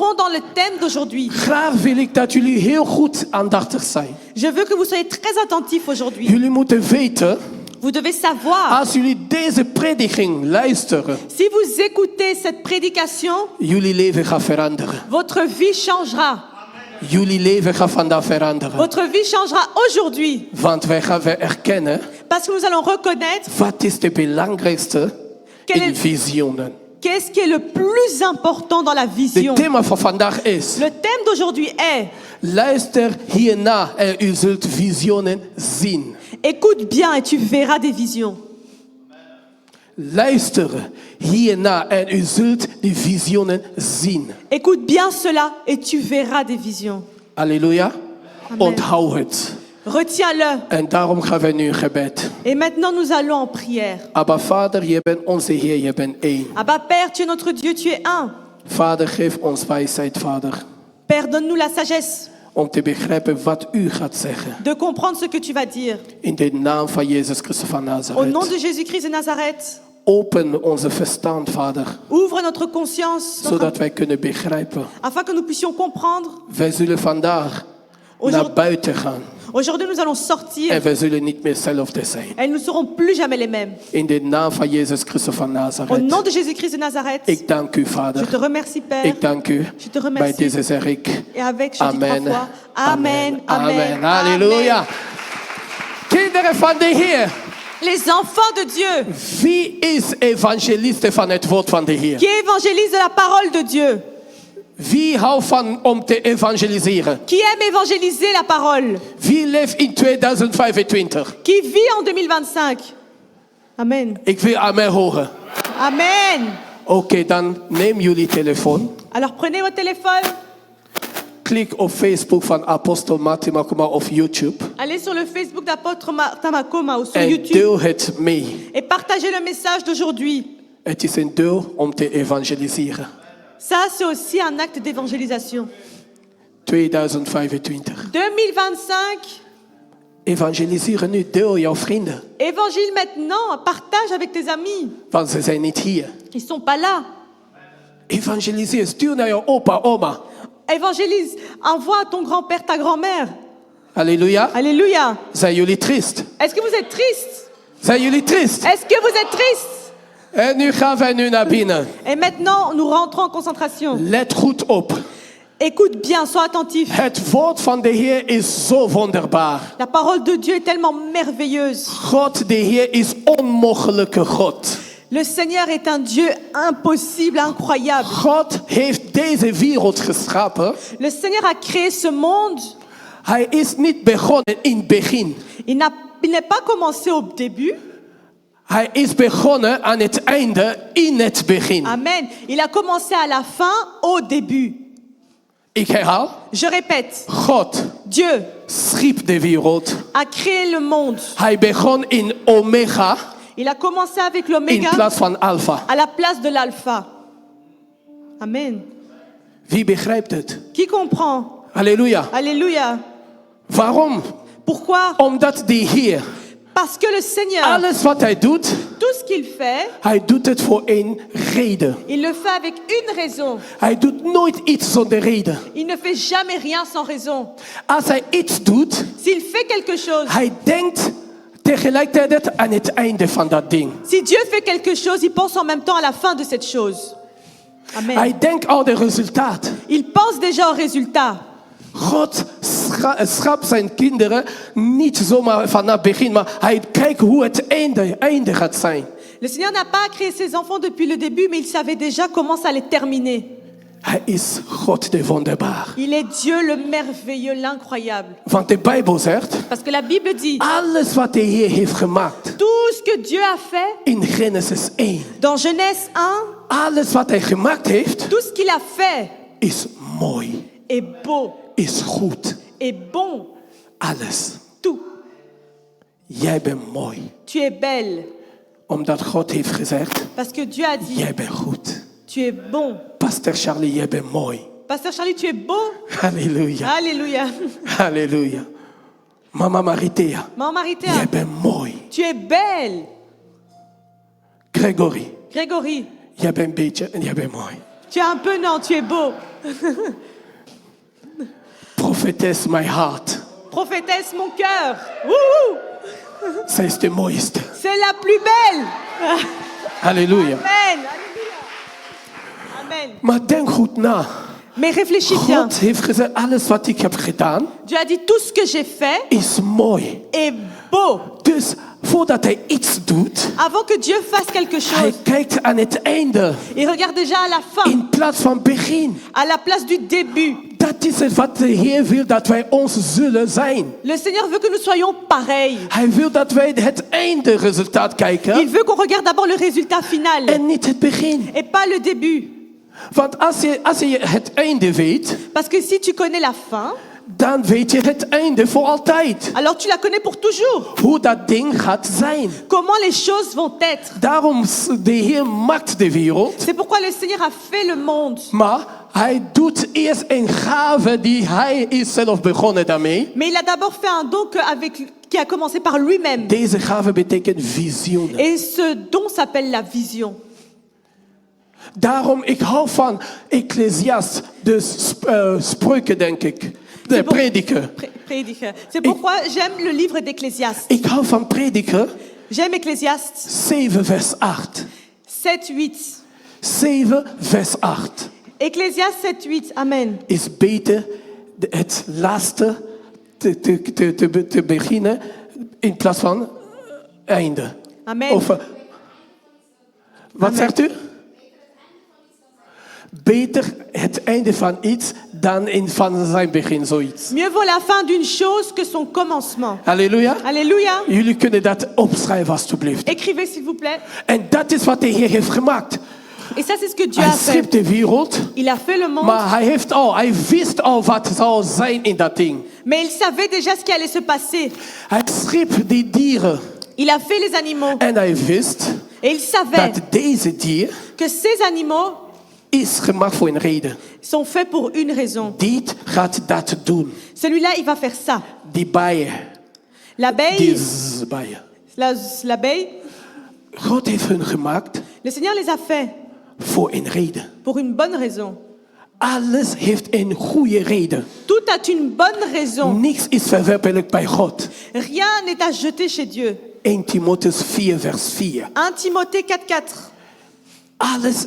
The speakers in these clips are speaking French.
rentrons dans le thème d'aujourd'hui. Graag wil ik dat jullie heel goed aandachtig zijn. Je veux que vous soyez très attentifs aujourd'hui. Jullie moeten weten, Vous devez savoir, als jullie deze prediking luisteren, si vous écoutez cette prédication, jullie leven gaat veranderen. votre vie changera. Jullie leven gaat vandaag veranderen. Votre vie changera aujourd'hui. Want wij gaan weer erkennen, Parce que nous allons reconnaître wat is de belangrijkste Quel in est- visioenen. qu'est-ce qui est le plus important dans la Het vision. thema van vandaag is, Le thème d'aujourd'hui est, luister hierna en u zult visioenen zien. écoute bien et tu verras des visions. Luister hierna en u zult die visioenen zien. Écoute bien cela et tu verras des visions. Halleluja. Amen. Onthoud het. Retiens-le. En daarom gaan we nu in gebed. Et maintenant, nous allons en prière. Abba Vader, je bent onze Heer, je bent één. Abba Père, tu es notre Dieu, tu es un. Vader, geef ons wijsheid, Vader. Père, donne-nous la sagesse Om te begrijpen wat u gaat zeggen. de comprendre ce que tu vas dire. In de naam van Jezus Christus van Au nom Nazareth. de Jésus-Christ de Nazareth, Open onze verstand, Vader. ouvre notre conscience Zodat wij kunnen begrijpen. afin que nous puissions comprendre. Wij zullen vandaag naar buiten gaan. Aujourd'hui, nous allons En sortir wij zullen niet meer hetzelfde zijn. et nous ne serons plus jamais les mêmes. In de naam van Jezus Christus van Au nom Nazareth. de Jésus-Christ de Nazareth, Ik dank u, je Vader. te remercie, Père. Ik dank u. Je te Bij remercie. deze zeg ik. Et avec, je dis Amen. 3 fois, Amen, Amen, Amen. Halleluja. Kinderen van de Heer. Les enfants de Dieu Wie is evangeliste van het woord van de Heer? qui évangélisent de la parole de Dieu, Wie houdt van om te evangeliseren? qui aiment évangéliser la parole, Wie leeft in 2025? qui vit en 2025. Amen. Ik wil amen horen. Amen. Oké, dan neem jullie telefoon. Alors prenez votre téléphone, Klik op Facebook van Apostel Martin Makoma of YouTube. allez sur le Facebook d'apôtre Martin Makoma ou sur En YouTube deel het mee. et partagez le message d'aujourd'hui. Het is een deel om te evangeliseren. Ça, c'est aussi un acte d'évangélisation. 2025. 2025, Evangeliseren nu. Deel jouw vrienden. évangile maintenant, partage avec tes amis. Want ze zijn niet hier. Ils sont pas là. Evangeliseer. Stuur naar jouw opa, oma. Évangélise, envoie à ton grand-père, ta grand-mère. Halleluja. Alléluia. Zijn jullie triest? Est-ce que vous êtes triste? Zijn jullie triest? Est-ce que vous êtes triste? En nu gaan wij nu naar binnen. Et maintenant, nous rentrons en concentration. Let goed op. Écoute bien, sois attentif. Het woord van de Heer is zo wonderbaar. La parole de Dieu est tellement merveilleuse. God, de Heer, is onmogelijke God. Le Seigneur est un Dieu impossible, incroyable. God heeft deze wereld geschapen. Le Seigneur a créé ce monde. Hij is niet begonnen in het begin. Il n'est pas commencé au début. Hij is begonnen aan het einde in het begin. Amen. Il a commencé à la fin, au début. Ik herhaal. Je répète, God Dieu schiep de wereld. a créé le monde. Hij begon in Omega Il a commencé avec in l'oméga plaats van Alpha. à la place de l'alpha. Amen. Wie begrijpt het? Qui comprend? Halleluja. Alléluia. Waarom? Pourquoi? Omdat de Heer Parce que le Seigneur, alles wat hij doet, tout ce qu'il fait, hij doet het voor één reden. il le fait avec une raison. Hij doet nooit iets zonder reden. Il ne fait jamais rien sans raison. Als hij iets doet, S'il fait quelque chose, hij denkt tegelijkertijd aan het einde van dat ding. si Dieu fait quelque chose, il pense en même temps à la fin de cette chose. Amen. Hij denkt al de resultaat. Il pense déjà au résultat. God schapt zijn kinderen niet zomaar vanaf het begin, maar hij kijkt hoe het einde gaat zijn. Le Seigneur n'a pas créé ses enfants depuis le début, mais il savait déjà comment ça allait terminer. Hij is God de wonderbaar. Il est Dieu le merveilleux, l'incroyable. Want de Bijbel zegt, Parce que la Bible dit, alles wat de Heer heeft gemaakt tout ce que Dieu a fait, in Genesis 1, dans Genèse 1, alles wat hij gemaakt heeft, tout ce qu'il a fait is mooi, est beau, is goed. est bon, Alles. tout. Jij bent mooi. Tu es belle, Omdat God heeft gezegd, parce que Dieu a dit, jij bent goed. tu es bon. Pastor Charlie, jij bent mooi. Pasteur Charlie, tu es beau. Halleluja. Alléluia. Halleluja. Mama Maritea, Maman Maritea, jij bent mooi. tu es belle. Gregory, Grégory, jij bent beetje en jij bent mooi. Tu es un peu, non, tu es beau. Prophetess, my heart. Prophétesse, mon cœur. Wouhou! Zij is de mooiste. C'est la plus belle. Halleluja. Amen. Amen. Maar denk goed na. Mais réfléchis bien. God heeft gezegd, alles wat ik heb gedaan, Dieu a dit tout ce que j'ai fait is mooi. est beau. Dus voordat hij iets doet, Avant que Dieu fasse quelque hij chose, kijkt aan het einde. il regarde déjà à la fin, In plaats van begin. à la place du début. Dat is het wat de Heer wil dat wij ons zullen zijn. Le Seigneur veut que nous soyons pareils. Hij wil dat wij het einde resultaat Il kijken veut qu'on regarde d'abord le résultat final en niet het begin. et pas le début. Want als je het einde weet, Parce que si tu connais la fin, dan weet je het einde voor altijd. alors tu la connais pour toujours. Hoe dat ding gaat zijn. Comment les choses vont être. Daarom de Heer maakt de wereld. C'est pourquoi le Seigneur a fait le monde. Maar hij doet eerst een gave die hij is zelf begonnen daarmee. Mais il a d'abord fait un don qui a commencé par lui-même. Deze gave betekent visioen. Et ce don s'appelle la vision. Daarom, ik hou van Ecclesiastes, de spreuken denk ik. De prediker. Prediker. C'est pourquoi j'aime le livre d'Ecclésiaste. Ik hou van prediker. J'aime Ecclésiaste 7 vers 8. 7-8. 7 vers 8. Ecclésiaste 7-8. Amen. Is beter het laatste te beginnen in plaats van einde. Amen. Of, wat Amen. zegt u? Beter het einde van iets dan van zijn begin, zoiets. Mieux vaut la fin d'une chose que son commencement. Halleluja. Alléluia. Jullie kunnen dat opschrijven alstublieft. Écrivez s'il vous plaît. En dat is wat de Heer heeft gemaakt. Et ça c'est ce que Dieu Hij a schiep fait. de wereld, Il a fait le monde, maar hij wist al wat zou zijn in dat ding. mais il savait déjà ce qui allait se passer. Hij schiep die dieren Il a fait les animaux. en hij wist Et il savait dat deze dier que ces animaux is gemaakt voor een reden. sont faits pour une raison. Dit gaat dat doen. Celui-là, il va faire ça. Die bijen, L'abeille, die bijen. l'abeille, God heeft hun gemaakt le Seigneur les a fait voor een reden. pour une bonne raison. Alles heeft een goede reden. Tout a une bonne raison. Niks is verwerpelijk bij God. Rien n'est à jeter chez Dieu. 1 Timotheus 4 vers 4. 1 Timothée 4:4. Alles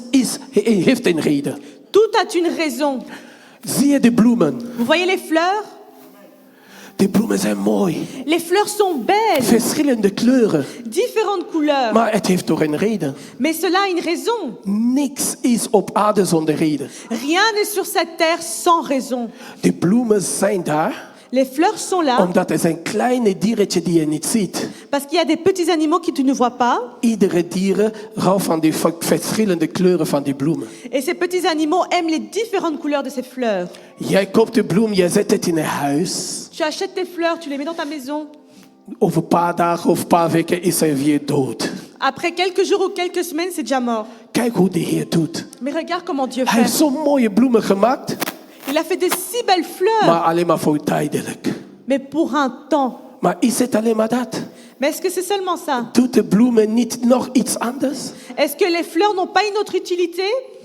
heeft een reden. Tout a une raison. Zie je de bloemen? Vous voyez les fleurs? De bloemen zijn mooi. Les fleurs sont belles, Verschillende kleuren. différentes couleurs. Maar het heeft toch een reden. Mais cela a une raison. Niks is op aarde zonder reden. Rien n'est sur cette terre sans raison. De bloemen zijn daar Les fleurs sont là omdat er zijn kleine diertje die je niet ziet. parce qu'il y a des petits animaux que tu ne vois pas. Iedere dier houdt van die verschillende kleuren van die bloemen. Et ces petits animaux aiment les différentes couleurs de ces fleurs. Jij koopt de bloem, jij zet het in een huis. Tu achètes tes fleurs, tu les mets dans ta maison. Over een paar dagen of een paar weken is hij weer dood. Après quelques jours ou quelques semaines, c'est déjà mort. Kijk hoe de Heer doet. Mais regarde comment Dieu Hij heeft fait. zo'n mooie bloemen gemaakt, Il a fait des si belles fleurs, maar alleen maar voor tijdelijk. mais pour un temps. Maar is het alleen maar dat? Mais est-ce que c'est seulement ça? Doet de bloemen niet nog iets anders? Est-ce que les fleurs n'ont pas une autre utilité?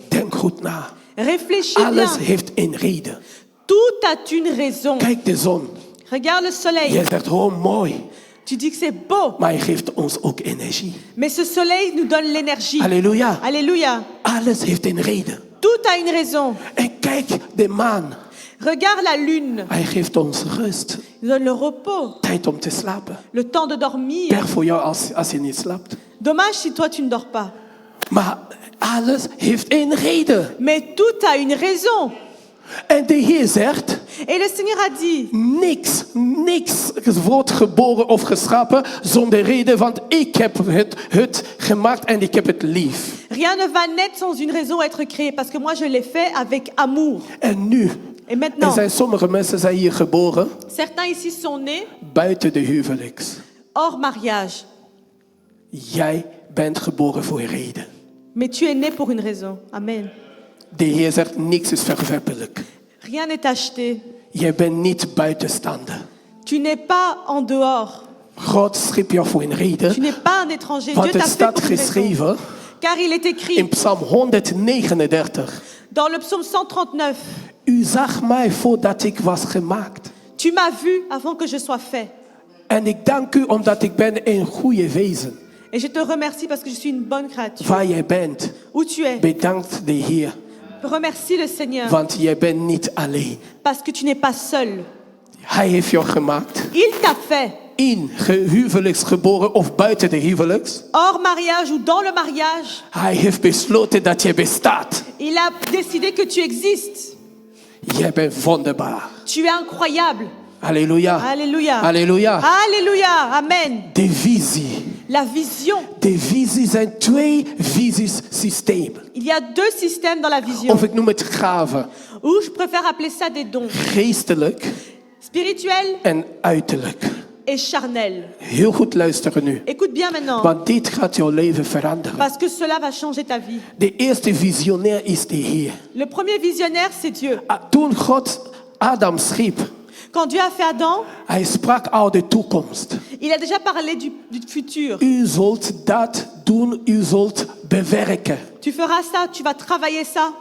Denk goed na. Réfléchis bien. Alles heeft een reden. Tout a une raison. Kijk de zon. Regarde le soleil. Jij zegt, oh mooi. Tu dis que c'est beau, Maar hij geeft ons ook energie. mais ce soleil nous donne l'énergie. Halleluja. Alléluia. Alles heeft een reden. Tout a une raison. En kijk de maan. Regarde la lune. Hij geeft ons rust. Il donne le repos, Tijd om te slapen. le temps de dormir. Berg voor jou als je niet slaapt. Dommage si toi tu ne dors pas. Maar alles heeft een reden. Mais tout a une raison. En de Heer zegt, Et le Seigneur a dit, niks wordt geboren of geschapen zonder reden, want ik heb het gemaakt en ik heb het lief. rien ne va naître sans une raison être créé, parce que moi je l'ai fait avec amour. En nu, Et er maintenant, zijn sommige mensen zijn hier geboren certains ici sont nés buiten de huwelijks. hors mariage. Jij bent geboren voor een reden. Mais tu es né pour une raison. Amen. De Heer zegt, niks is verwerpelijk. Rien n'est acheté. Jij bent niet buitenstaander. Tu n'es pas en dehors. God schiep jou voor een Tu reden. n'es pas un étranger. Want Dieu het t'a fait staat pour une raison. geschreven, Car il est écrit in Psalm 139. dans le psaume 139, U zag mij voordat ik was gemaakt. tu m'as vu avant que je sois fait. En ik dank u omdat ik ben een goede wezen. Et je te remercie parce que je suis une bonne créature. Waar jij bent, Où tu es, bedankt de Heer. remercie le Seigneur Want jij bent niet alleen. parce que tu n'es pas seul. Hij heeft jou gemaakt. Il t'a fait, In huwelijks geboren of buiten de huwelijks. hors mariage ou dans le mariage. Hij heeft besloten dat je bestaat. Il a décidé que tu existes. Jij bent wonderbaar. Tu es incroyable. Halleluja. Alléluia. Halleluja. Alléluia. Amen. De visie. La vision. De visie zijn twee visiesystemen. Il y a deux systèmes dans la vision. Of ik noem het gaven. Ou je préfère appeler ça des dons. Geestelijk Spirituel en uiterlijk. et charnel. Heel goed luisteren nu. Écoute bien maintenant. Want dit gaat jouw leven veranderen. Parce que cela va changer ta vie. De eerste visionair is de Heer. Le premier visionnaire, c'est Dieu. Toen God Adam schiep, Quand Dieu a fait Adam, hij sprak al de toekomst. il a déjà parlé du futur. U zult dat doen, u zult bewerken. Tu feras ça, tu vas travailler ça.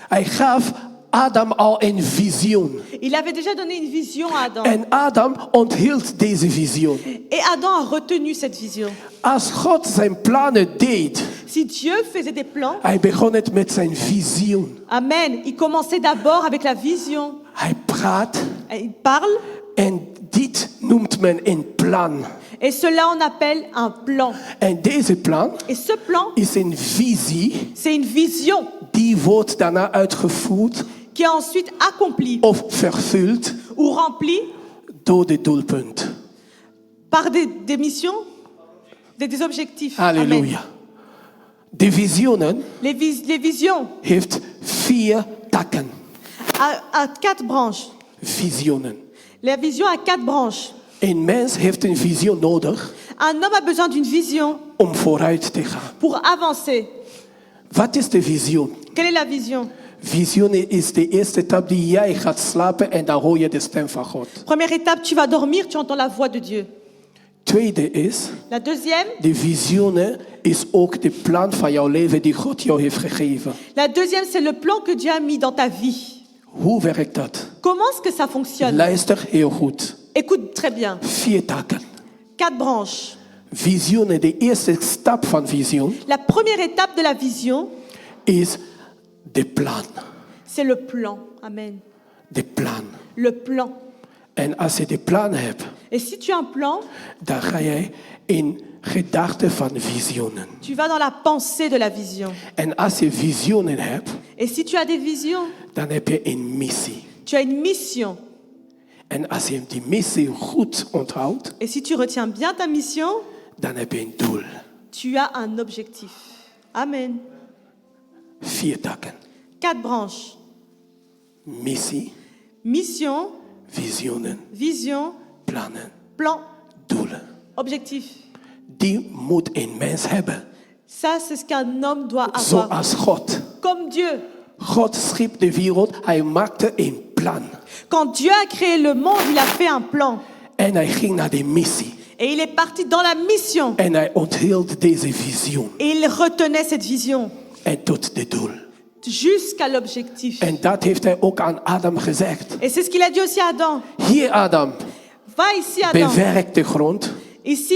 Hij gaf Adam al een visioen. Il avait déjà donné une vision à Adam. En Adam onthield deze visioen. Et Adam a retenu cette vision. Als God zijn plannen deed, Si Dieu faisait des plans, hij begon het met zijn visioen. Amen, il commençait d'abord avec la vision. Hij praat Et il parle, en dit noemt men een plan. et cela on appelle un plan. En deze plan Et ce plan, is een visie c'est une vision die wordt daarna uitgevoerd qui est ensuite accomplie of vervuld ou remplie door de doelpunt. par des missions, des objectifs. Amen. Halleluja. De visioenen Les visions heeft 4 takken. à 4 branches. Visioenen. La vision a 4 branches. Een mens heeft een visioen nodig Un homme a besoin d'une vision om vooruit te gaan. pour avancer. Wat is de visioen? Quelle est la vision? Visioen is de eerste stap die jij gaat slapen en dan hoor je de stem van God. Première étape, tu vas dormir, tu entends la voix de Dieu. Tweede is, La deuxième, de visioen is ook de plan van jouw leven die God jou heeft gegeven. c'est le plan que Dieu a mis dans ta vie. Hoe werkt dat? Comment est-ce que ça fonctionne? Luister heel goed. Écoute très bien. 4 takken. 4 branches. Visioen, de eerste stap van visioen La première étape de la vision, is de plan. c'est le plan. Amen. De plan. Le plan. En als je de plan hebt, Et si tu as un plan, dan ga jij in gedachten van visioenen. tu vas dans la pensée de la vision. En als je visioenen hebt, Et si tu as des visions, dan heb je een missie. tu as une mission. En als je die missie goed onthoudt, Et si tu retiens bien ta mission, dan heb je een doel. tu as un objectif. Amen. 4 takken. 4 branches. Missie, Mission, visioenen, vision, plannen, plan, doelen. objectif. Die moet een mens hebben. Ça, c'est ce qu'un homme doit avoir. Zoals God. Comme Dieu. God schiep de wereld, hij maakte een plan. Quand Dieu a créé le monde, il a fait un plan. En hij ging naar de missie. Et il est parti dans la mission. En hij onthield deze visioen. Et il retenait cette vision En tot de doel. jusqu'à l'objectif. En dat heeft hij ook aan Adam gezegd. Et c'est ce qu'il a dit aussi à Adam. Hier Adam, Va ici, Adam. bewerk de grond, Ici,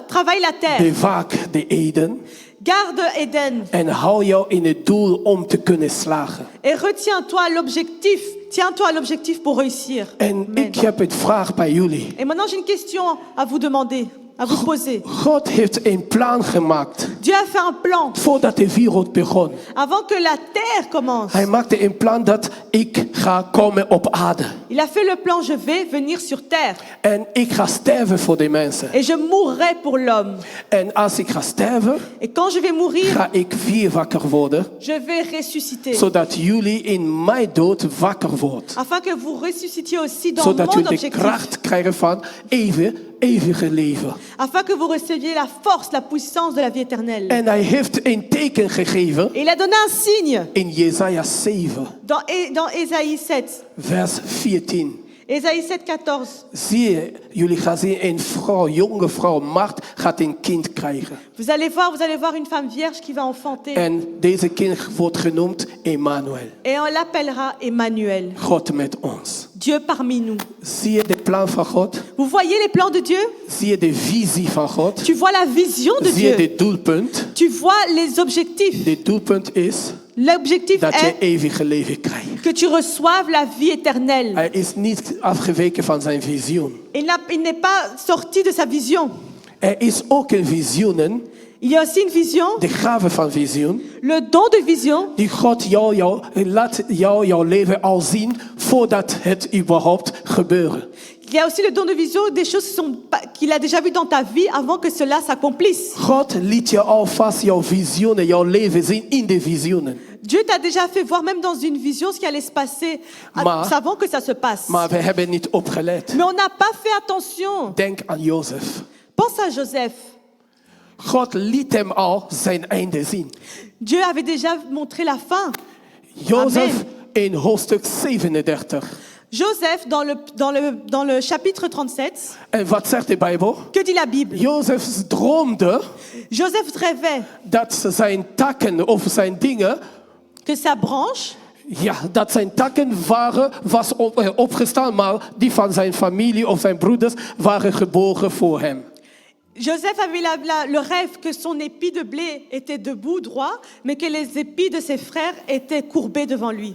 travaille la terre. bewaak de Eden. Garde Éden. En hou jou in het doel om te kunnen slagen. Et retiens-toi à l'objectif. Tiens-toi à l'objectif pour réussir. En Amen. ik heb een vraag bij jullie. Et maintenant, j'ai une question à vous demander, à vous poser. God heeft een plan gemaakt Dieu a fait un plan voordat de wereld begon. avant que la terre commence. Hij maakte een plan dat ik ga komen op aarde. Il a fait le plan, je vais venir sur terre. En ik ga sterven voor de mensen. Et je mourrai pour l'homme. En als ik ga sterven, Et quand je vais mourir, ga ik weer wakker worden. je vais ressusciter. Zodat jullie in mijn dood wakker wordt. Afin que vous ressuscitiez aussi dans Zodat mon jullie de objectif. kracht krijgen van eeuwige leven. Afin que vous receviez la force, la puissance de la vie éternelle. En hij heeft een teken gegeven Et il a donné un signe in Jesaja 7, dans Ésaïe 7, vers 14. Ésaïe 7,14. Zie je, jullie gaan zien, een vrouw, jonge vrouw, Maagd, gaat een kind krijgen. Vous allez voir une femme vierge qui va enfanter. En deze kind wordt genoemd Emmanuel. Et on l'appellera Emmanuel. God met ons. Dieu parmi nous. Zie je de plan van God? Vous voyez les plans de Dieu? Zie je de visie van God? Tu vois la vision de Zie je Dieu. de doelpunt? Tu vois les objectifs. De doelpunt is L'objectif dat je est eeuwige leven krijgt. que tu reçoives la vie éternelle. Hij is niet afgeweken van zijn visioen. Il n'est pas sorti de sa vision. Er is ook een visioen, Il y a aussi une vision, de gave van visioen, le don de vision, die God laat jouw leven al zien voordat het überhaupt gebeurt. il y a aussi le don de vision, des choses qu'il a déjà vues dans ta vie avant que cela s'accomplisse. God liet je alvast jouw visioenen, jouw leven zien in de visioenen. Dieu t'a déjà fait voir même dans une vision ce qui allait se passer avant que ça se passe. Maar we hebben niet opgelet. Mais on n'a pas fait attention. Denk aan Jozef. Pense à Joseph. God liet hem al zijn einde zien. Dieu avait déjà montré la fin. Jozef in hoofdstuk 37. Joseph, dans le chapitre 37, En wat zegt de Bijbel? que dit la Bible? Jozef droomde Joseph rêvait dat zijn takken of zijn dingen, que sa branche, ja, dat zijn takken was opgestaan, maar die van zijn familie of zijn broeders waren gebogen voor hem. Joseph avait le rêve que son épi de blé était debout, droit, mais que les épis de ses frères étaient courbés devant lui.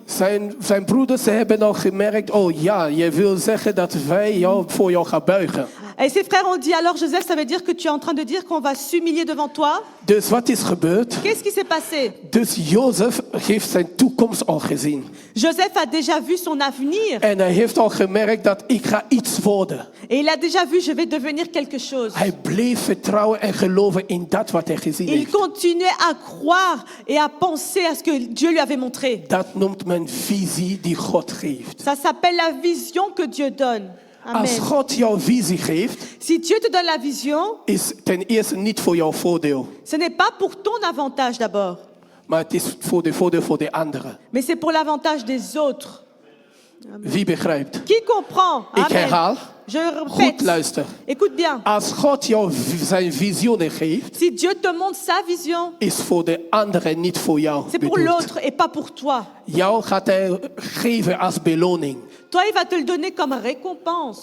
Zijn broeders hebben al gemerkt, oh ja, je wil zeggen dat wij voor jou gaan buigen. Et ses frères ont dit, alors Joseph, ça veut dire que tu es en train de dire qu'on va s'humilier devant toi? Dus wat is gebeurd? Qu'est-ce qui s'est passé? Dus Jozef heeft zijn toekomst al gezien. Joseph a déjà vu son avenir. En hij heeft al gemerkt dat ik ga iets worden. Et il a déjà vu, je vais devenir quelque chose. Hij bleef vertrouwen en geloven in dat wat hij gezien Il heeft. continuait à croire et à penser à ce que Dieu lui avait montré. Dat noemt men visie die God geeft. Ça s'appelle la vision que Dieu donne. Als Amen. God jou visie geeft, Si Dieu te donne la vision, is ten eerste niet voor jouw voordeel. ce n'est pas pour ton avantage d'abord, Maar het is voor de voordeel voor de anderen. mais c'est pour l'avantage des autres. Wie begrijpt? Qui comprend? Ik Amen. herhaal. Je Goed répète. luister. Écoute bien. Als God jou zijn visioenen geeft, Si Dieu te montre sa vision, is voor de anderen, niet voor jou c'est pour bedoeld. l'autre et pas pour toi. Jou gaat hij geven als beloning. Toi, il va te le donner comme récompense.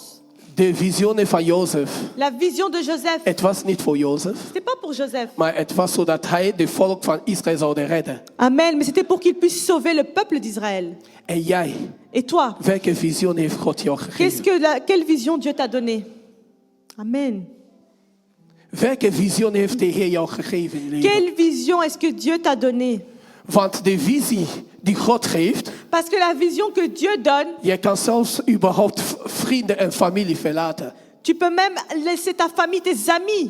De visioenen van Jozef. La vision de Joseph, Het was niet voor Jozef, c'était pas pour Joseph. maar het was zodat hij de volk van Israël zou redden. Amen, mais c'était pour qu'il puisse sauver le peuple d'Israël. En jij, Et toi, welke visioen heeft God jou gegeven? quelle vision Dieu t'a donnée? Amen. Welke visioen heeft de Heer jou gegeven in je leven? Quelle vision est-ce que Dieu t'a donnée? Want de visie die God geeft, Parce que la vision que Dieu donne, je kan zelfs überhaupt vrienden en familie verlaten. tu peux même laisser ta famille, tes amis.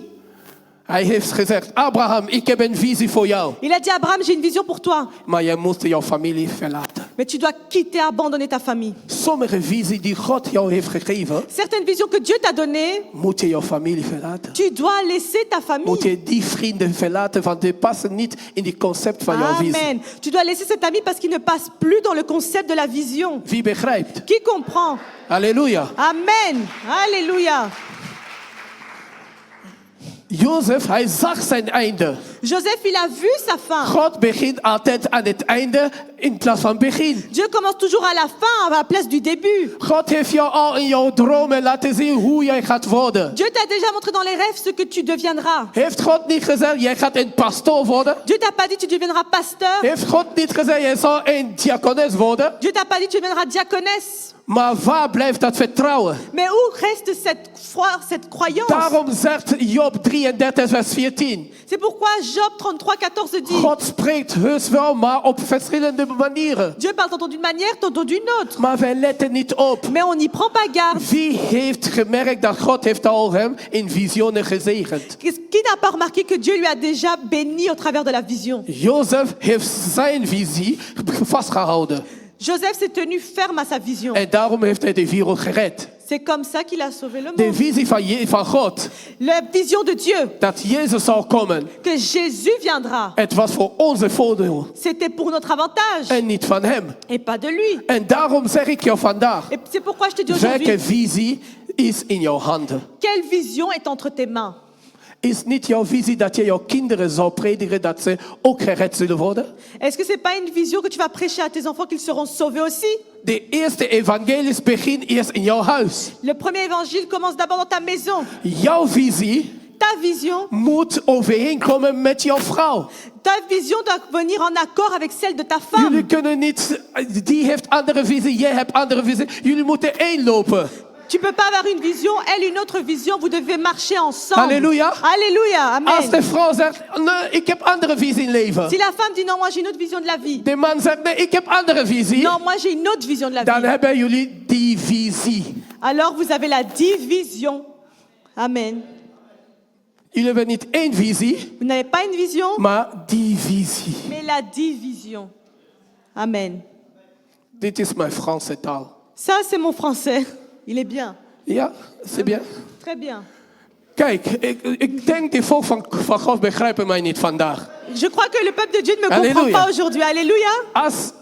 Hij heeft gezegd, Abraham, ik heb een visie voor jou. Il a dit, Abraham, j'ai une vision pour toi. Maar je moet jouw familie verlaten. Mais tu dois quitter, abandonner ta famille. Sommige visie die God jou heeft gegeven, Certaines visions que Dieu t'a données, moet je jouw familie verlaten. tu dois laisser ta famille. Moet je die vrienden verlaten, want die passen niet in die concept van jouw visie. Amen. Tu dois laisser cet ami parce qu'il ne passe plus dans le concept de la vision. Wie begrijpt? Qui comprend? Halleluja. Amen. Alléluia. Jozef, hij zag zijn einde. Joseph, il a vu sa fin. God begint altijd aan het einde in plaats van begin. Dieu commence toujours à la fin, à la place du début. God heeft jou al in jouw dromen laten zien hoe jij gaat worden. Dieu t'a déjà montré dans les rêves ce que tu deviendras. Heeft God niet gezegd, jij gaat een pastoor worden? Dieu t'a pas dit tu deviendras pasteur. Heeft God niet gezegd, jij zal een diakones worden? Dieu t'a pas dit tu deviendras diaconesse. Maar waar blijft dat vertrouwen? Mais où reste cette croyance? Daarom zegt Job 33 vers 14. C'est pourquoi Job 33, 14 dit, God spreekt heus wel, maar op verschillende manieren. Dieu parle tantôt d'une manière, tantôt d'une autre. Maar wij letten niet op. Mais on n'y prend pas garde. Wie heeft gemerkt dat God heeft al hem in visioenen gezegend? Qui n'a pas remarqué que Dieu lui a déjà béni au travers de la vision? Jozef heeft zijn visie vastgehouden. Joseph s'est tenu ferme à sa vision. En daarom heeft hij de wereld gered. C'est comme ça qu'il a sauvé le De monde. visie van God, La vision de Dieu, dat Jezus zal komen, que Jésus viendra, het was voor onze voordeel c'était pour notre avantage en niet van hem. et pas de lui. En daarom zeg ik jou vandaag, Et c'est pourquoi je te dis welke aujourd'hui, visie is in jouw handen? quelle vision est entre tes mains? Is niet jouw visie dat je jouw kinderen zal prediken dat ze ook gered zullen worden? Est-ce que c'est pas une vision que tu vas prêcher à tes enfants qu'ils seront sauvés aussi? De eerste evangelis begint eerst in jouw huis. Le premier évangile commence d'abord dans ta maison. Jouw visie Ta vision, moet overeenkomen met jouw vrouw. ta vision doit venir en accord avec celle de ta Jullie femme. kunnen niet, die heeft andere visie, jij hebt andere visie. Jullie moeten één lopen. Tu peux pas avoir une vision, elle une autre vision, vous devez marcher ensemble. Alléluia. Alléluia, Als de amen. vrouw zegt, nee, ik heb andere visie in leven. Si la femme dit non, moi j'ai une autre vision de la vie. De man zegt, nee, ik heb andere visie. Non, moi j'ai une autre vision de la Dan vie. hebben jullie divisie. Alors vous avez la division. Amen. Jullie hebben niet één visie, Vous n'avez pas une vision, maar divisie. mais la division. Amen. Dit is mijn Franse taal. Ça, c'est mon français. Il est bien. Ja, c'est bien. Très bien. Kijk, ik denk die volk van God begrijpen mij niet vandaag. Je crois que le peuple de Dieu ne me comprend Alléluia. pas aujourd'hui. Alléluia.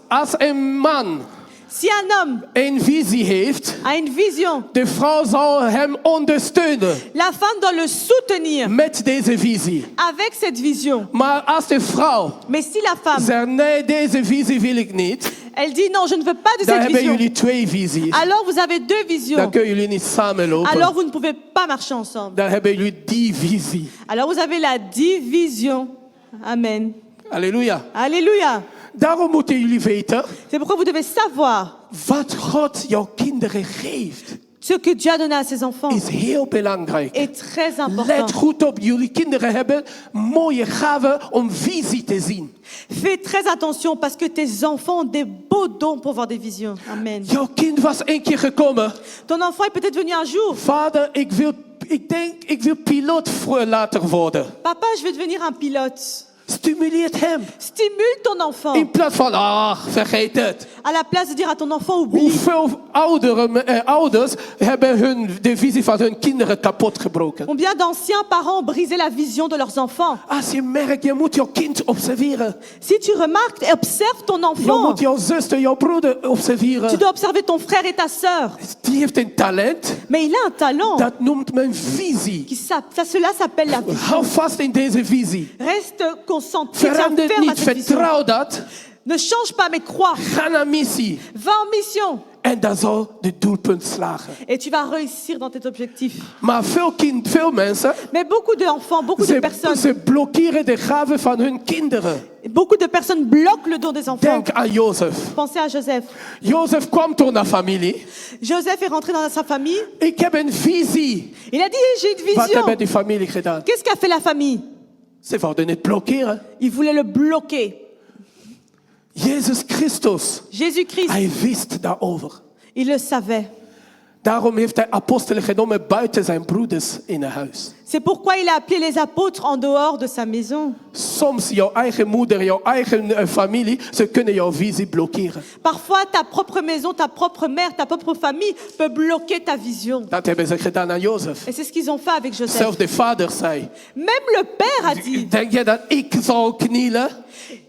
Als een man Si un homme een visie heeft, a une vision, de vrouw zal hem ondersteunen la femme doit le soutenir met deze visie. avec cette vision. Maar als de vrouw Mais si la femme, zegt, nee, deze visie wil ik niet, elle dit non, je ne veux pas de dan cette hebben vision, jullie twee visies. alors vous avez deux Dan visions. kunnen jullie niet samenlopen. Alors vous ne pouvez pas marcher ensemble. Dan hebben jullie die visie. Alors vous avez la division. Amen. Halleluja. Alléluia. Daarom moeten jullie weten C'est pourquoi vous devez savoir wat God jouw kinderen geeft. ce que Dieu a donné à ses enfants Is heel belangrijk. est très Let important. goed op, jullie kinderen hebben mooie gaven om visie te zien. Fais très attention parce que tes enfants ont des beaux dons pour voir des visions. Amen. Jouw kind was een keer gekomen. Ton enfant est peut-être venu un jour. Vader, ik wil piloot later worden. Papa, je vais devenir un pilote. Stimuleert hem. Stimule ton enfant. In plaats van, vergeet het. À la place de dire à ton enfant, oublie. Hoeveel ouders hebben de visie van hun kinderen kapot gebroken? Combien d'anciens parents ont brisé la vision de leurs enfants? Als je merkt, je moet jouw kind observeren. Si tu remarques et observes ton Je enfant, moet jouw zuster, jouw broeder tu observeren. dois observer ton frère et ta sœur. Die heeft een talent. Mais il a un talent. Dat noemt men visie. Cela s'appelle la vision. Hou vast in deze visie. Reste concentré, tiens Verander ferme à niet, cette vision. vertrouw dat. Ne change pas, mais crois. Ga naar missie. Va en mission. En dan zal de doelpunt slagen. Et tu vas réussir dans tes objectifs. Maar veel mensen, Mais beaucoup d'enfants, beaucoup de personnes, ze blokkeren de gaven van hun kinderen. beaucoup de personnes bloquent le don des enfants. Denk aan Jozef. Pensez à Joseph. Jozef kwam tot naar familie. Joseph est rentré dans sa famille. Ik heb een visie. Il a dit, j'ai une Wat vision. hebben die familie gedaan? Qu'est-ce qu'a fait la famille? Ze wilden het blokkeren. Il voulait le bloquer. Jezus Christus, Jésus-Christ, hij wist daarover. il le savait. Daarom heeft hij apostelen genomen buiten zijn broeders in een huis. C'est pourquoi il a appelé les apôtres en dehors de sa maison. Soms jouw eigen moeder, jouw eigen familie, ze kunnen jouw visie blokkeren. Parfois, ta propre maison, ta propre mère, ta propre famille peut bloquer ta vision. Dat hebben ze gedaan aan Jozef. Et c'est ce qu'ils ont fait avec Joseph. Zelfs de vader zei, Même le père a dit, denk je dat ik zal knielen?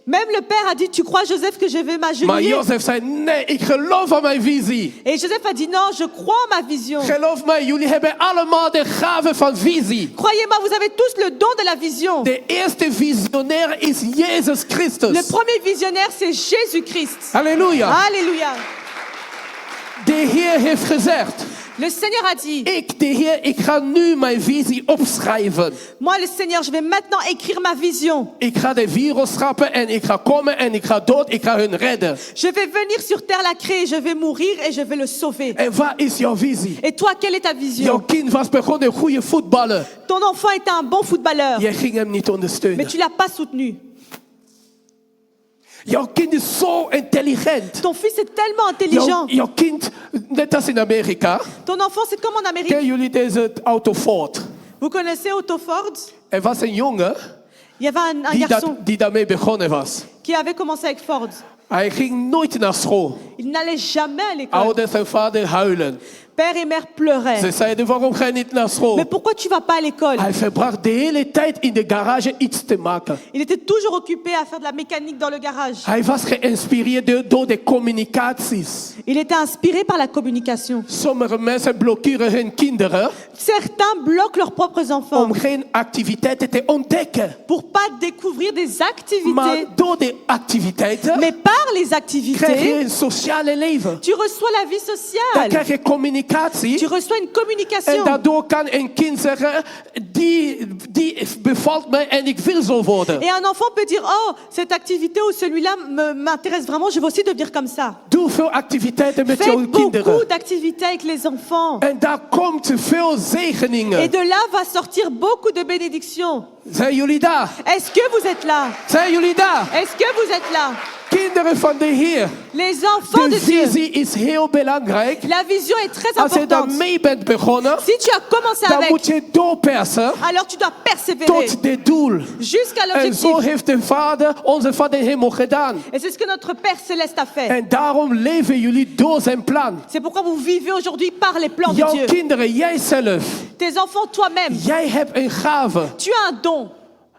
même le père a dit, tu crois Joseph que je vais Maar m'agenouiller? Jozef zei, nee, ik geloof aan mijn visie. Et Joseph a dit, non, je crois en ma vision. Geloof mij, jullie hebben allemaal de gave van visie. Croyez-moi, vous avez tous le don de la vision. De eerste visionair is Jezus Le Christus. premier visionnaire, c'est Jésus-Christ. Halleluja. Alléluia. De Heer heeft gezegd, Le Seigneur a dit, ik, de Heer, ik ga nu mijn visie opschrijven. moi le Seigneur, je vais maintenant écrire ma vision. Ik ga de wereld schappen en ik ga komen en ik ga dood, ik ga hun redden. Je vais venir sur terre la créer, je vais mourir et je vais le sauver. En wat is jouw visie? Et toi, quelle est ta Jouw vision? kind was begonnen een goede voetballer. Ton enfant était un bon footballeur, Jij ging hem niet mais ondersteunen. tu l'as pas soutenu. Jouw kind is zo intelligent. Ton fils est tellement intelligent. Jouw kind, net als in Amerika, Ton enfant, c'est comme en Amérique. kennen jullie deze auto Ford? Vous connaissez Otto Ford? Er was een jongen Il y avait un garçon die daarmee begonnen was. qui avait commencé avec Ford. Hij ging nooit naar school. Il n'allait jamais à l'école. Ouders en vader huilen. Père et mère pleuraient. Ze zeiden, waarom ga je niet naar school? Mais pourquoi tu vas pas à l'école? Hij verbracht de hele tijd in de garage iets te maken. Il était toujours occupé à faire de la mécanique dans le garage. Hij was geïnspireerd door de communicaties. Il était inspiré par la communication. Sommige mensen blokkeren hun kinderen Certains bloquent leurs propres enfants om geen activiteiten te ontdekken. pour pas découvrir des Maar activités. door de activiteiten Mais par les krijg je activités, een sociale leven. tu reçois la vie Dan sociale. krijg je communicatie. Tu reçois une En communication. daardoor kan een kind zeggen, die bevalt me en ik wil zo worden. Et un enfant peut dire, oh, cette activité ou celui-là m'intéresse vraiment, je veux aussi devenir comme ça. Doe veel activiteiten met jouw Faites beaucoup kinderen. d'activités avec les enfants. En daar komt veel Et zegeningen. de là va sortir beaucoup de bénédictions. Zijn jullie daar? Est-ce que vous êtes là? Zijn jullie daar? Est-ce que vous êtes là? Kinderen van de Heer. Les enfants De de Dieu. visie is heel belangrijk. La vision est très Als je importante. daarmee bent begonnen, Si tu as commencé dan avec, moet je doorpersen alors tu dois persévérer tot dit doel. jusqu'à En zo l'objectif. heeft de Vader, onze Vader in de hemel gedaan. Et c'est ce que notre Père Céleste a fait. En daarom leven jullie door zijn plan. C'est pourquoi vous vivez aujourd'hui par les plans de Jouw Dieu. kinderen, jijzelf, Tes enfants, toi-même, jij hebt een gave. tu as un don.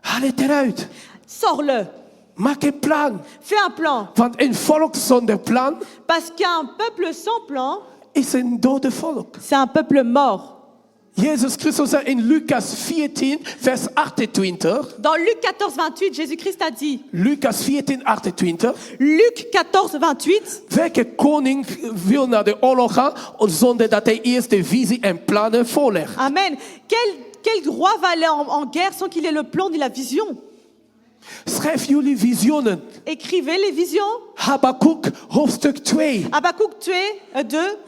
Haal het eruit. Sors-le. Maak een plan. Fais un plan. Want een volk zonder plan Parce qu'un peuple sans plan, is een dode volk. c'est un peuple mort. Jezus Christus zei in Lucas 14, vers 28. Dans Luc 14, 28, Jésus-Christ a dit, Lucas 14, 28. Luc 14, 28, Welke koning wil naar de oorlog gaan zonder dat hij eerst de visie en plannen voorlegt? Amen. Quel roi va aller en guerre sans qu'il ait le plan ni la vision? Schrijf jullie visioenen. Écrivez les visions. Habakkuk hoofdstuk 2. Habakkuk 2,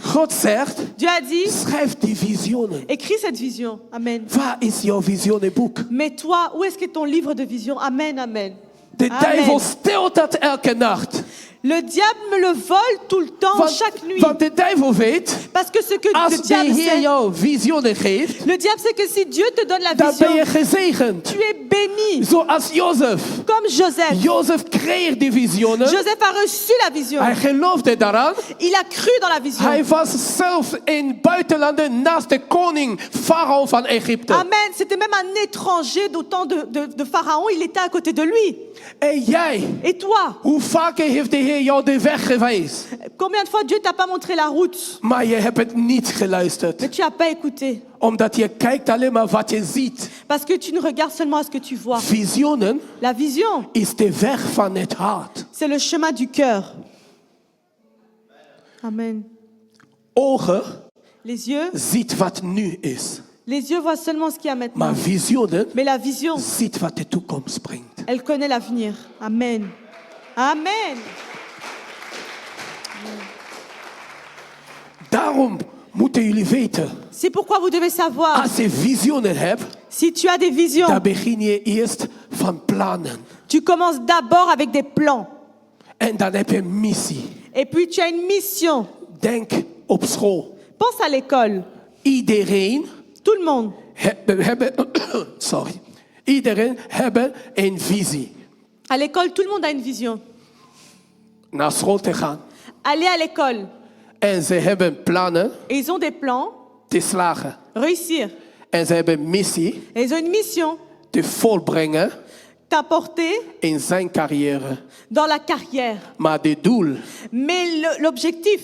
God zegt, Dieu a dit, schrijf die visioenen. écris cette vision. Amen. Waar is jouw visionenboek? Mais toi, où est-ce que ton livre de vision? Amen, amen. De Amen. duivel steelt dat elke nacht. Le diable me le vole tout le temps, chaque nuit. Want de duivel weet, Parce que ce que als le de diable Heer sait, jou visioenen geeft, le diable sait que si Dieu te donne la dan ben je vision, gezegend. tu es béni. Zoals Jozef. Comme Joseph. Jozef kreeg die visioenen. Joseph a reçu la vision. Hij geloofde daaraan. Il a cru dans la vision. Hij was zelf in buitenlanden naast de koning Farao van Egypte. Amen. C'était même un étranger d'autant de Pharaon. Il était à côté de lui. En jij, Et toi, hoe vaker heeft de Heer jou de weg gewezen? combien de fois Dieu t'a pas montré la route, Maar je hebt het niet geluisterd. mais tu n'as pas écouté? Omdat je kijkt alleen maar wat je ziet. Parce que tu ne regardes seulement à ce que tu vois. Visioenen La vision, is de weg van het hart. c'est le chemin du cœur. Amen. Ogen Les yeux ziet wat nu is. Les yeux voient seulement ce qu'il y a maintenant. Maar visioenen Mais la vision, ziet wat de toekomst brengt. elle connaît l'avenir. Amen. Amen. Daarom moeten jullie weten. C'est pourquoi vous devez savoir, Als je visioenen hebt, si tu as des visions, dan begin je eerst van plannen. tu commences d'abord avec des plans. En dan heb je een missie. Et puis tu as une mission. Denk op school. Pense à l'école. Iedereen Tout le monde. Iedereen hebben een visie. À l'école, tout le monde a une vision. Naar school te gaan. Aller à l'école. En ze hebben plannen Et ils ont des plans. te slagen. Réussir. En ze hebben een missie Et ils ont une mission. te volbrengen T'apporter in zijn carrière. dans la carrière. Maar de doel Mais l'objectif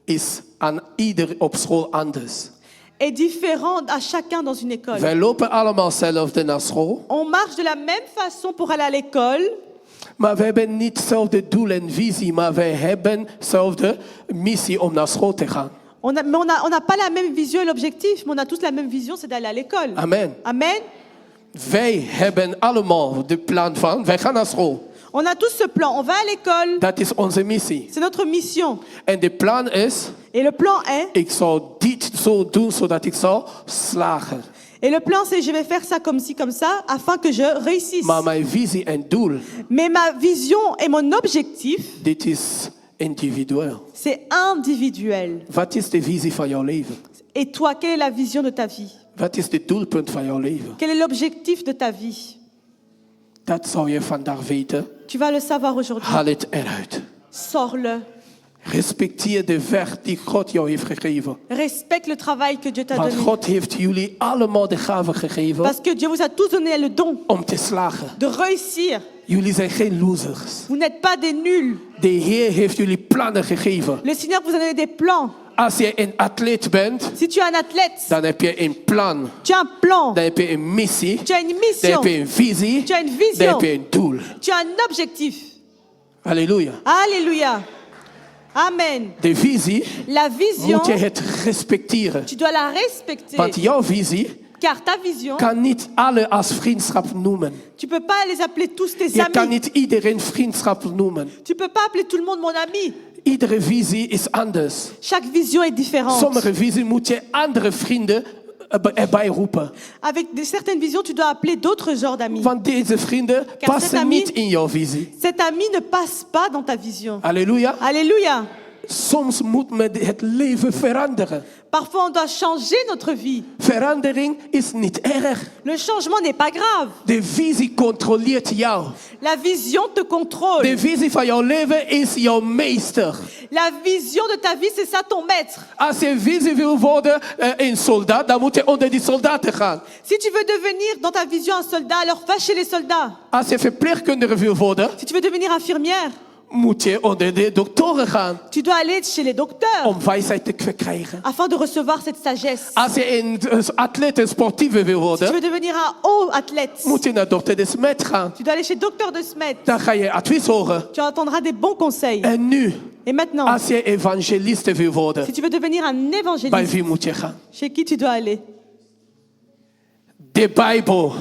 is aan ieder op school anders. est différent à chacun dans une école. Wij lopen allemaal hetzelfde naar school. On marche de la même façon pour aller à l'école. Maar we hebben niet hetzelfde doel en visie. Maar wij hebben hetzelfde missie om naar school te gaan. On n'a pas la même vision et l'objectif, mais on a tous la même vision, c'est d'aller à l'école. Amen. Amen. Wij hebben allemaal de plan van, wij gaan naar school. On a tous ce plan. On va à l'école. Dat is onze missie. C'est notre mission. En de plan is, Et le plan est, ik zou dit zo doen zodat ik zou slagen. et le plan c'est je vais faire ça comme ci, comme ça, afin que je réussisse. Maar mijn visie en doel, Mais ma vision et mon objectif, dit is individueel. c'est individuel. Wat is de visie van jouw leven? Et toi, quelle est la vision de ta vie? Wat is de doelpunt van jouw leven? Quel est l'objectif de ta vie? Dat zou je vandaag weten. Tu vas le savoir aujourd'hui. Haal het eruit. sors-le. Respecteer de weg die God jou heeft gegeven. Respecte le travail que Dieu t'a Want donné. God heeft jullie allemaal de gave gegeven Parce que Dieu vous a tous donné le don om te slagen. de réussir. Jullie zijn geen losers. Vous n'êtes pas des nuls. De Heer heeft jullie plannen gegeven. Le Seigneur vous a donné des plans. Als je een atleet bent, Si tu es un athlète, dan heb je een plan. tu as un plan. Dan heb je een missie. Tu as une Dan mission. heb je een visie. Tu as une Dan vision. heb je een doel. Tu as un objectif. Halleluja. Alléluia. Amen. De visie La vision, moet je het respecteren. tu dois la respecter. Want jouw visie Car ta vision, kan niet alle als vriendschap noemen. tu peux pas les appeler tous tes Je kan amis. niet iedereen vriendschap noemen. Tu peux pas appeler tout le monde mon ami. Iedere visie is anders. Chaque vision est différente. Sommige visie moet je andere vrienden erbij roepen. Avec certaines visions, tu dois appeler d'autres genres d'amis. Want deze vrienden Car cet passen ami- niet in jouw visie. Cet ami ne passe pas dans ta vision. Halleluja. Alléluia. Soms moet men het leven veranderen. Parfois, on doit changer notre vie. Verandering is niet erg. Le changement n'est pas grave. De visie controleert jou. La vision te contrôle. De visie van jouw leven is jouw meester. La vision de ta vie, c'est ça ton maître. Als je visie wil worden een soldaat, dan moet je onder die soldaten gaan. Si tu veux devenir dans ta vision un soldat, alors va chez les soldats. Als je verpleegkundige wil worden, Si tu veux devenir infirmière, moet je onder de doktoren gaan tu dois aller chez les docteurs om wijsheid te verkrijgen. afin de recevoir cette sagesse. Als je een atleet, een sportieve wil Si tu worden, veux devenir un haut athlète, moet je naar dokter de Smet gaan. tu dois aller chez docteur de Smet. Dan ga je advies horen. Tu entendras des bons conseils. En nu, Et maintenant, als je evangeliste wil worden, si tu veux devenir un bij évangéliste, wie moet je gaan? chez qui tu dois aller? De Bijbel,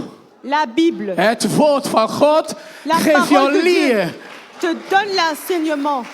La Bible. het woord van God, La geeft jou parole de Dieu leer. te donne l'enseignement.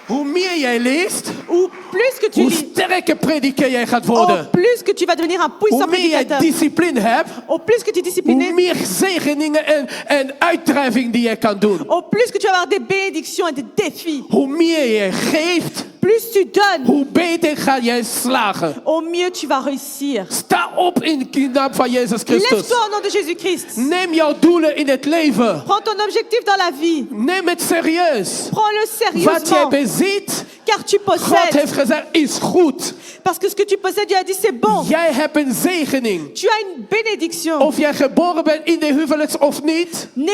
Hoe meer jij leest, Ou plus que tu hoe lis, sterker prediker jij gaat au worden. plus que tu vas devenir un Hoe puissant meer jij prédicateur. discipline hebt, Au plus que tu es discipliné, hoe meer zegeningen en uitdrijving die je kan doen. au plus que tu vas avoir des bénédictions et des défis. Hoe meer je geeft, Plus tu donnes, hoe beter ga jij slagen. au mieux tu vas réussir. Sta op in de naam van Jezus Christus. Lève-toi au nom de Jésus-Christ. Neem jouw doelen in het leven. Prends ton objectif dans la vie. Neem het serieus. Prends-le Wat jij sérieusement. bezit, Car tu God possèdes. heeft gezegd, is goed. Parce que ce que tu possèdes, Dieu a dit c'est bon. Jij hebt een zegening. Tu as une bénédiction. Of jij geboren bent in de huwelijks of niet. Né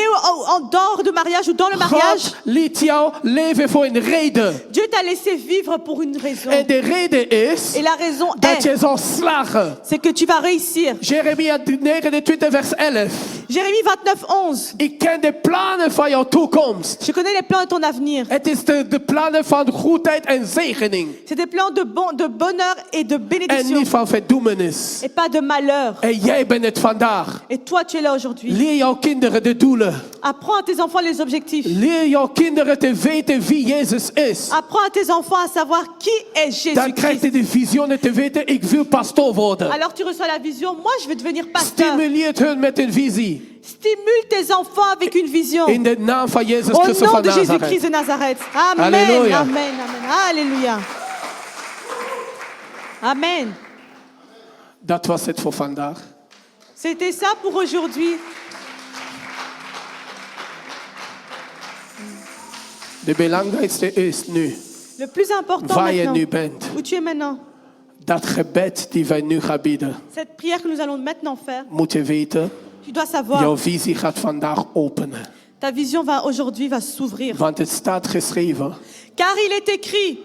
en dehors de mariage ou dans le mariage, God liet jou leven voor een reden. Dieu t'a laissé vivre pour une raison. En de reden is Et la raison dat est, je zal slagen. c'est que tu vas réussir. Jeremia 29 vers 11. Jérémie 29, 11. Ik ken de plannen van jouw toekomst. Je connais les plans de ton avenir. Het is de plannen van goedheid en zegening. C'est des plans de bonheur et de En bénédiction. niet van verdoemenis. Et pas de malheur. En jij bent het vandaag. Et toi, tu es là aujourd'hui. Leer jouw kinderen de doelen. Apprends à tes enfants les objectifs. Leer jouw kinderen te weten wie Jezus is. Apprends à tes enfants à savoir qui est Dan krijg je Jésus-Christ. de visioenen te weten, ik wil pastoor worden. Alors tu reçois la vision, moi je veux devenir pasteur. Stimuleert hun met een visie. Stimule tes enfants avec une vision. In de naam van Jezus Au Christus nom van de Nazareth. Jésus-Christ de Nazareth. Amen. Alléluia. Amen. Amen. Alléluia. Amen. Dat was het voor vandaag. C'était ça pour aujourd'hui. De belangrijkste is nu, Le plus important waar je nu maintenant, bent. où tu es maintenant, Dat gebed die wij nu gaan bidden, cette prière que nous allons maintenant faire, moet je weten, tu dois savoir, jouw visie gaat vandaag openen. ta vision aujourd'hui va s'ouvrir. Want het staat geschreven, Car il est écrit,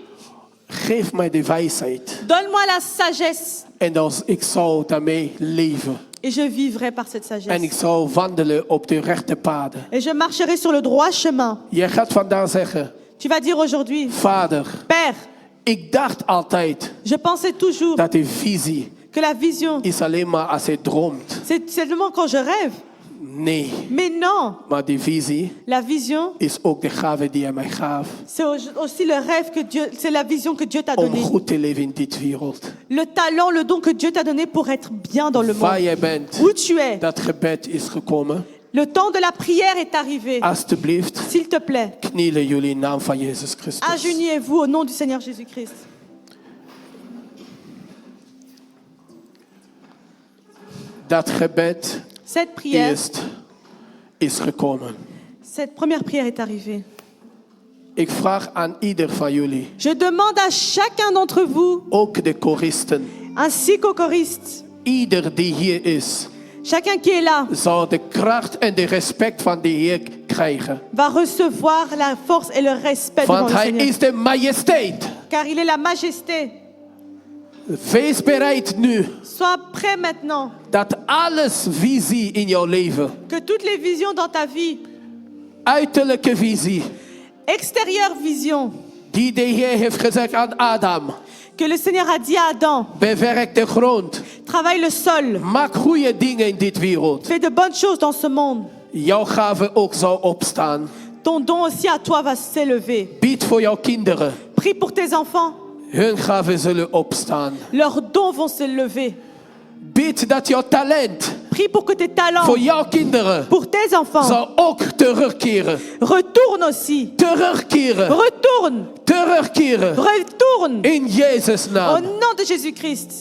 geef mij de wijsheid donne-moi la sagesse en dan ik zal daarmee leven. et je vivrai par cette En ik sagesse. zal wandelen op de rechte paden. Et je marcherai sur le droit chemin. Je gaat vandaag zeggen, Tu vas dire aujourd'hui, Vader, Père, ik dacht altijd je pensais toujours dat de visie que la vision, is alleen maar als je droomt. c'est seulement quand je rêve. Nee, Mais non, maar die visie la vision, is ook de gave die hij mij gaf. c'est aussi le rêve que Dieu, c'est la vision que Dieu t'a Om donnée. goed te leven in dit wereld. Le talent, le don que Dieu t'a donné pour être bien dans le Waar monde. jij bent, Où tu es, dat gebed is gekomen. le temps de la prière est arrivé. Alsjeblieft, S'il te plaît, knielen jullie in naam van Jezus Christus. agenouillez-vous au nom du Seigneur Jésus-Christ. Dat gebed Cette prière, is gekomen. cette première prière est arrivée. Ik vraag aan ieder van jullie, Je demande à chacun d'entre vous, ook de koristen, ainsi qu'aux choristes, ieder die hier is, chacun qui est là zal de kracht en de respect van de Heer krijgen. va recevoir la force et le respect devant Want le hij Seigneur. is de majesteit. Car il est la majesté. Wees bereid nu Sois prêt maintenant dat alles visie in jouw leven, que toutes les visions dans ta vie, uiterlijke visie, extérieure vision, die de Heer heeft gezegd aan Adam, que le Seigneur a dit à Adam, bewerk de grond, travaille le sol, maak goede dingen in dit wereld. fais de bonnes choses dans ce monde. Jouw gave ook zal opstaan. Ton don aussi à toi va s'élever. Bied voor jouw kinderen. Prie pour tes enfants. Hun gaven zullen opstaan. Leurs dons vont s'élever. Bid dat jouw talent Prie pour que tes talents voor jouw kinderen pour tes enfants zal ook terugkeren. retournent aussi. Terugkeren. Retourne. Terugkeren. Retourne. In Jezus' Au naam. nom de Jésus-Christ.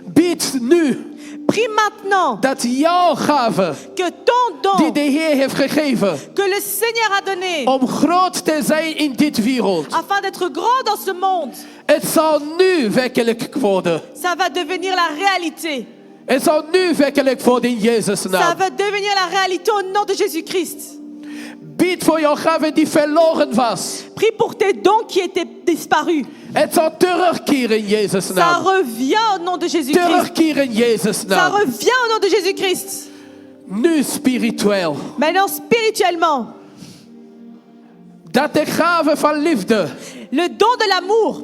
Bid nu Prie maintenant dat jouw gave que ton die don de Heer heeft gegeven que le Seigneur a donné om groot te zijn in dit wereld. afin d'être grand dans ce monde, Het zal nu werkelijk worden. ça va devenir la réalité. Het zal nu werkelijk worden in Jezus' Ça naam. va devenir la réalité au nom de Jésus-Christ. Bid voor jouw gave die verloren was. Prie pour tes dons qui étaient disparus. Het zal terugkeren in Jezus' Ça naam. revient au nom de Jésus-Christ. Terugkeren in Jezus' Ça naam. revient au nom de Jésus-Christ. Nu spiritueel. Maintenant, spirituellement, Dat de gave van liefde, le don de l'amour,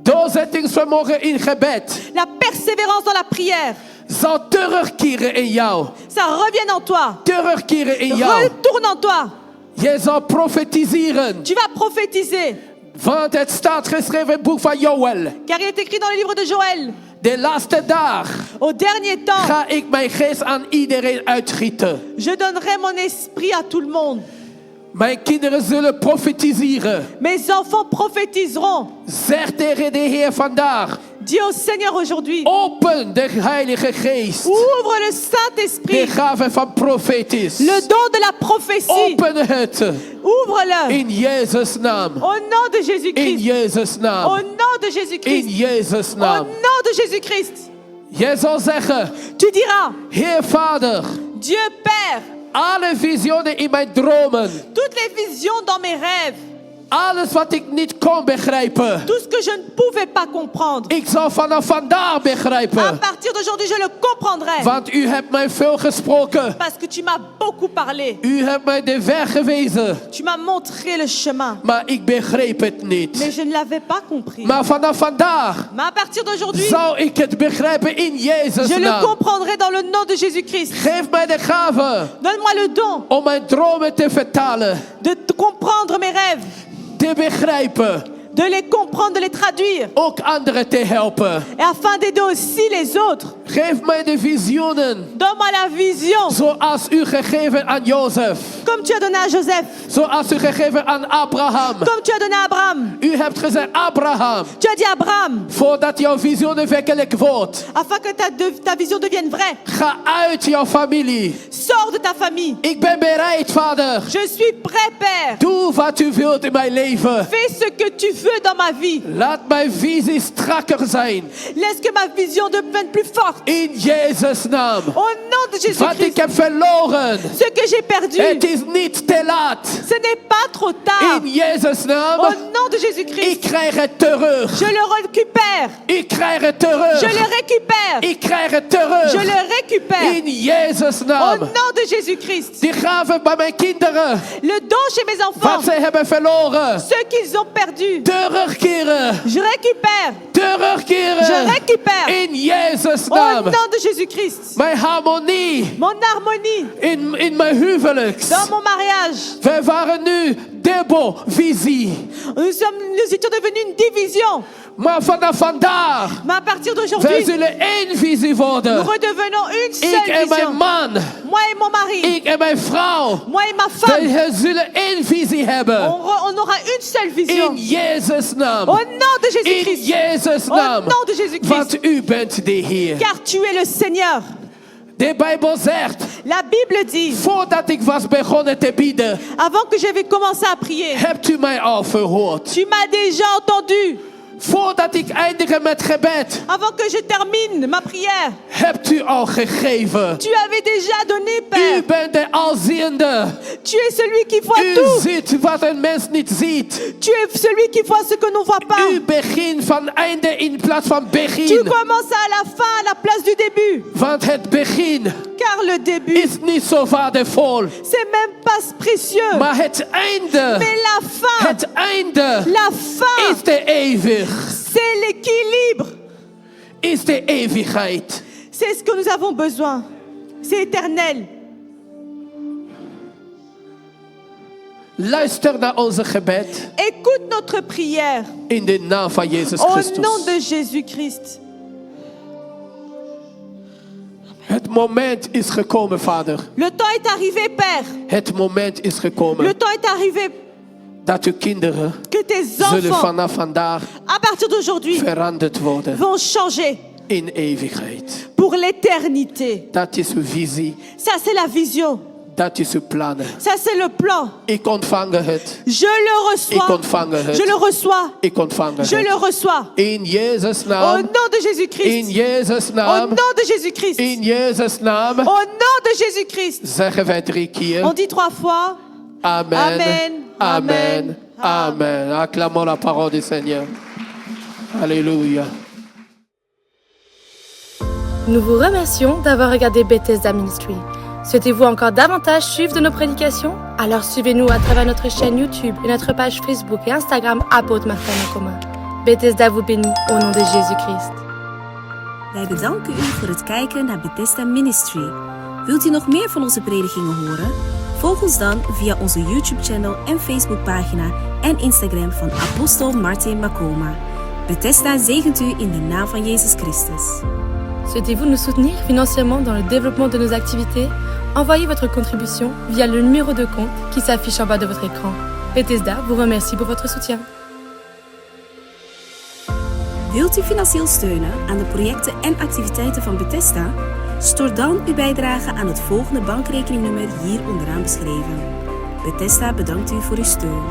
doorzettingsvermogen in gebed, la persévérance dans la prière, zal terugkeren in jou. ça revienne en toi. Terugkeren in jou. Retourne en toi. Je zal profetiseren. Tu vas prophétiser. Want het staat geschreven in het boek van Joël. Car il est écrit dans le livre de Joël. De laatste dag Au dernier temps, ga ik mijn geest aan iedereen uitgieten. je donnerai mon esprit à tout le monde. Mijn kinderen zullen profetiseren. Mes enfants prophétiseront. Zeg tegen de Heer vandaag. Dis au Seigneur aujourd'hui, Open de Heilige Geest. ouvre le De Saint-Esprit, gave van profetis. le don de la prophétie. Open het. Ouvre-le. In Jezus' naam. Au nom de In Jésus-Christ. Jezus' Au naam. nom de In Jésus-Christ. Jezus' Au naam. nom de Jésus-Christ. Jij zal zeggen, Tu diras, Heer Vader, Dieu Père, alle visioenen in mijn dromen, toutes les visions dans mes rêves, alles wat ik niet kon begrijpen, tout ce que je ne pouvais pas comprendre, ik zal vanaf vandaag à begrijpen. partir d'aujourd'hui, je le comprendrai. Want u hebt mij veel gesproken. Parce que tu m'as beaucoup parlé. U hebt mij de weg gewezen. Tu m'as montré le chemin. Maar ik begreep het Mais niet. je ne l'avais pas compris. Maar vanaf vandaag Mais à partir d'aujourd'hui, zou ik het begrijpen in Jezus' je le naam. comprendrai dans le nom de Jésus-Christ. Geef mij de gave Donne-moi le don om mijn dromen te vertalen. de comprendre mes rêves, Te begrijpen. de les comprendre, de les traduire, Ook anderen te helpen. et afin d'aider aussi les autres. Geef mij de visioenen. Donne-moi la vision, Zoals u gegeven aan Jozef. comme tu as donné à Joseph, Zoals u gegeven aan Abraham. comme tu as donné à Abraham. U hebt gezegd, Abraham, Tu as dit à Abraham, voordat jouw visioenen werkelijk wordt, afin que ta vision devienne vraie. ga uit jouw familie. Sors de ta famille. Ik ben bereid, Vader. Je suis prêt, Père. Doe wat u wilt in mijn leven. Fais ce que tu veux dans ma vie. Laat mijn visie strakker zijn. Laisse que ma vision devienne plus forte. In Jezus' naam. Au nom de Wat ik Jésus-Christ, heb verloren. ce que j'ai perdu, Het is niet te laat. ce n'est pas trop tard. In Jezus' Au naam. nom de Jésus-Christ, Ik krijg het terug. je le récupère. Ik krijg het terug. Je le récupère. Ik krijg het terug. Je le récupère. In Jezus' Au naam. nom de Jésus-Christ. Die gaven bij mijn kinderen. Le don chez mes Wat enfants, ze hebben verloren. ce qu'ils ont perdu, Terugkeren. je récupère. Terugkeren. Je récupère. In Jezus' Au naam. nom de Jésus-Christ. Mijn harmonie. Mon harmonie In mijn huwelijk. dans mon mariage. We waren nu dubbel visie. Nous étions devenus une division. Maar vanaf vandaag. Mais à partir Wij d'aujourd'hui, zullen één visie nous worden. redevenons une Ik seule en mijn vision. man. Moi et mon mari, Ik en mijn vrouw. moi et ma femme, Wij zullen één visie hebben. on aura une seule vision. In Jezus' naam. Au nom de In Jésus-Christ. Jezus' Au naam. nom de Jésus-Christ. Want u bent de Heer. Car tu es le Seigneur. De Bijbel zegt, La Bible dit, voordat ik was begonnen te bidden, avant que j'avais commencé à prier, hebt u mij al verhoord. tu m'as déjà entendu. Voordat ik eindig met gebed, Avant que je termine ma prière, hebt u al gegeven. tu avais déjà donné, U Père. bent de alziende. Tu es celui qui voit U tout. ziet wat een mens niet ziet. Tu es celui qui voit ce que nous ne voit pas. U begint van einde in plaats van Tu begin. commences à la fin, à la place du début. Want het begin Car le début, is niet zo waardevol. c'est même pas précieux. Maar het einde, Mais la fin, het einde la fin, is de eeuwig. c'est l'équilibre. Is de eeuwigheid. C'est ce que nous avons besoin. C'est éternel. Luister naar onze gebed Écoute notre prière in de naam van Jezus au Christus. nom de Jésus-Christ. Het moment is gekomen, Vader. Le temps est arrivé, Père. Het moment is gekomen Le temps est arrivé dat uw kinderen que tes zullen enfants, vanaf vandaag à partir d'aujourd'hui, veranderd worden vont changer in eeuwigheid. pour l'éternité. Dat is uw visie, Ça, c'est la vision. dat is uw plannen. Ça, c'est le plan. Ik ontvang het. Je le Ik reçois. ontvang het. Je le reçois. Ik ontvang Je le het. reçois. In Jezus' Au naam. nom de In Jésus-Christ. Jezus' Au naam. nom de Jésus-Christ. In Jezus' naam. Au nom de Jésus-Christ. Zeggen wij 3 keer. On dit 3 fois. Amen. Amen. Amen. Amen. Acclamons la parole du Seigneur. Alléluia. Nous vous remercions d'avoir regardé Bethesda Ministry. Souhaitez-vous encore davantage suivre de nos prédications? Alors suivez-nous à travers notre chaîne YouTube et notre page Facebook et Instagram Apôtre Martin Nakoma. Bethesda vous bénit au nom de Jésus-Christ. Wij bedanken u voor het kijken naar Bethesda Ministry. Wilt u nog meer van onze predikingen horen? Volg ons dan via onze YouTube-channel en Facebookpagina en Instagram van Apostel Martin Makoma. Bethesda zegent u in de naam van Jezus Christus. Souhaitez-vous nous soutenir financièrement dans le développement de nos activités? Envoyez votre contribution via le numéro de compte qui s'affiche en bas de votre écran. Bethesda vous remercie pour votre soutien. Wilt u financieel steunen aan de projecten en activiteiten van Bethesda? Stort dan uw bijdrage aan het volgende bankrekeningnummer hier onderaan beschreven. Bethesda bedankt u voor uw steun.